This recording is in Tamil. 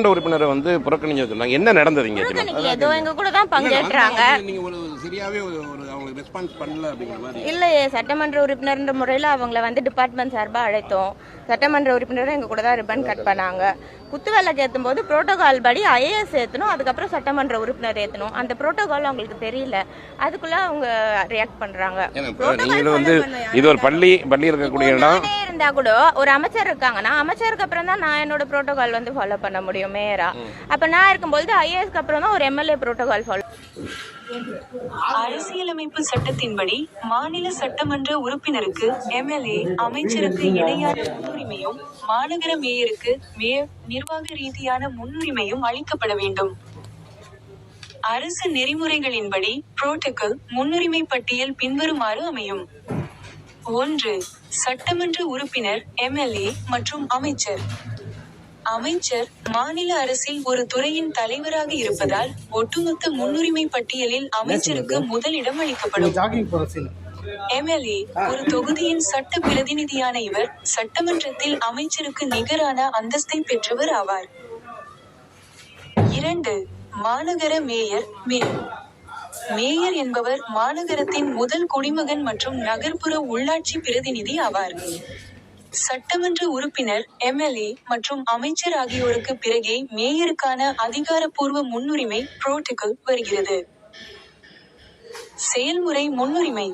உறுப்பினரை வந்து புறக்கணிச்சு சொன்னாங்க. என்ன நடந்தது இங்க? ஏதோ எங்க கூட தான் பங்கேற்றாங்க. நீங்க ஒரு சரியாவே ஒரு அவங்களுக்கு ரெஸ்பான்ஸ் பண்ணல அப்படிங்கிற மாதிரி. இல்லையே, சட்டமன்ற உறுப்பினர் முறையில் அவங்கள வந்து டிபார்ட்மெண்ட் சார்பாக அழைத்தோம். சட்டமன்ற உறுப்பினரும் எங்க கூட தான் ரிப்பன் கட் பண்ணாங்க. குத்து விளக்கு ஏற்றும் போது புரோட்டோகால் படி ஐஏஎஸ் ஏற்றணும், அதுக்கப்புறம் சட்டமன்ற உறுப்பினர் ஏற்றணும். அந்த புரோட்டோகால் அவங்களுக்கு தெரியல, அதுக்குள்ள அவங்க ரியாக்ட் பண்றாங்க. நீங்களும் வந்து இது ஒரு பள்ளி இருக்கக்கூடிய இடம் இருந்தா கூட ஒரு அமைச்சர் இருக்காங்கன்னா அமைச்சருக்கு அப்புறம் தான் நான் என்னோட புரோட்டோகால் வந்து ஃபாலோ பண்ண முடியும் மேயரா. அப்ப நான் இருக்கும்போது ஐஏஎஸ்க்கு அப்புறம் தான் ஒரு எம்எல்ஏ புரோட்டோகால் ஃபாலோ. அரசியலமைப்பு சட்டத்தின்படி மாநில சட்டமன்ற உறுப்பினருக்கு எம்எல்ஏ அமைச்சருக்கு இணையான முன்னுரிமையும் மாநகர மேயருக்கு மேயர் நிர்வாக ரீதியான முன்னுரிமையும் அளிக்கப்பட வேண்டும். அரசு நெறிமுறைகளின்படி புரோட்டோகால் முன்னுரிமை பட்டியல் பின்வருமாறு அமையும். 1. சட்டமன்ற உறுப்பினர், எம்எல்ஏ மற்றும் அமைச்சர். அமைச்சர் மாநில அரசில் ஒரு துறையின் தலைவராக இருப்பதால் ஒட்டுமொத்த முன்னுரிமை பட்டியலில் அமைச்சருக்கு முதலிடம் அளிக்கப்படும். எம்எல்ஏ ஒரு தொகுதியின் சட்ட பிரதிநிதியான இவர் சட்டமன்றத்தில் அமைச்சருக்கு நிகரான அந்தஸ்தை பெற்றவர் ஆவார். 2. மாநகர மேயர். மேயர் என்பவர் மாநகரத்தின் முதல் குடிமகன் மற்றும் நகர்ப்புற உள்ளாட்சி பிரதிநிதி ஆவார். சட்டமன்ற உறுப்பினர், எம்எல்ஏ மற்றும் அமைச்சர் ஆகியோருக்கு பிறகே மேயருக்கான அதிகாரப்பூர்வ முன்னுரிமை புரோட்டோகால் வருகிறது. செயல்முறை முன்னுரிமை.